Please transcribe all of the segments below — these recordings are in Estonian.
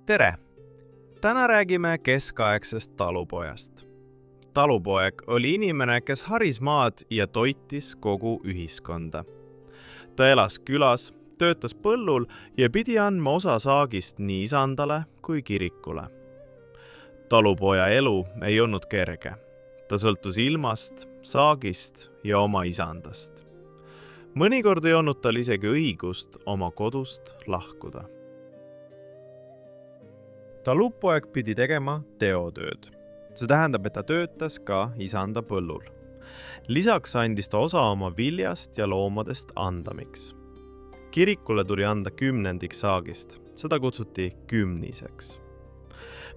Tere! Täna räägime keskaegsest talupojast. Talupoeg oli inimene, kes haris maad ja toitis kogu ühiskonda. Ta elas külas, töötas põllul ja pidi andma osa saagist nii isandale kui kirikule. Talupoja elu ei olnud kerge. Ta sõltus ilmast, saagist ja oma isandast. Mõnikord ei olnud tal isegi õigust oma kodust lahkuda. Talupoeg pidi tegema teotööd. See tähendab, et ta töötas ka isanda põllul. Lisaks andis ta osa oma viljast ja loomadest andamiks. Kirikule tuli anda 10% saagist. Seda kutsuti kümniseks.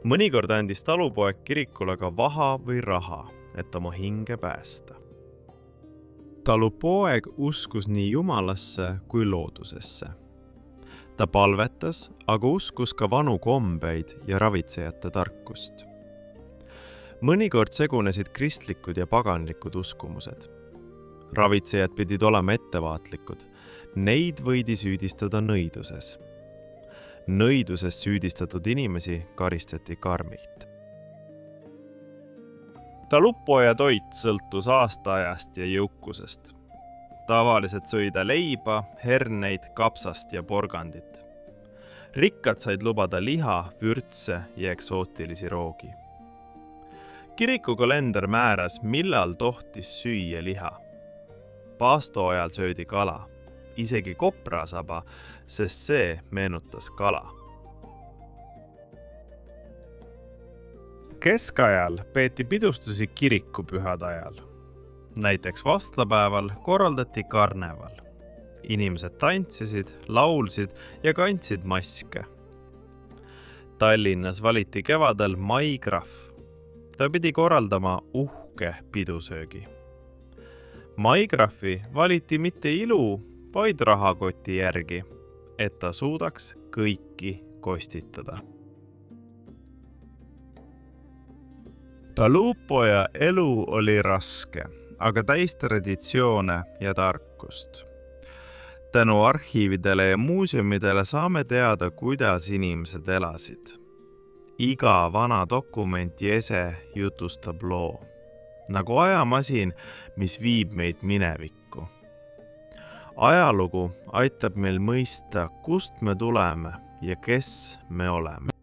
Mõnikord andis talupoeg kirikule ka vaha või raha, et oma hinge päästa. Talupoeg uskus nii Jumalasse kui loodusesse. Ta palvetas, aga uskus ka vanu kombeid ja ravitsejate tarkust. Mõnikord segunesid kristlikud ja paganlikud uskumused. Ravitsejad pidid olema ettevaatlikud. Neid võidi süüdistada nõiduses. Nõiduses süüdistatud inimesi karistati karmilt. Talupoja toit sõltus aastaajast ja jõukusest. Tavaliselt sõi ta leiba, herneid, kapsast ja porgandit. Rikkad said lubada liha, vürtse ja eksootilisi roogi. Kirikukalender määras, millal tohtis süüa liha. Paasto ajal söödi kala, isegi koprasaba, sest see meenutas kala. Keskajal peeti pidustusi kirikupühade ajal. Näiteks vastlapäeval korraldati karneval. Inimesed tantsisid, laulsid ja kandsid maske. Tallinnas valiti kevadel maikrahv. Ta pidi korraldama uhke pidusöögi. Maikrahvi valiti mitte ilu, vaid rahakoti järgi, et ta suudaks kõiki kostitada. Talupoja elu oli raske, aga täis traditsioone ja tarkust. Tänu arhiividele ja muuseumidele saame teada, kuidas inimesed elasid. Iga vana dokument ja ese jutustab loo, nagu ajamasin, mis viib meid minevikku. Ajalugu aitab meil mõista, kust me tuleme ja kes me oleme.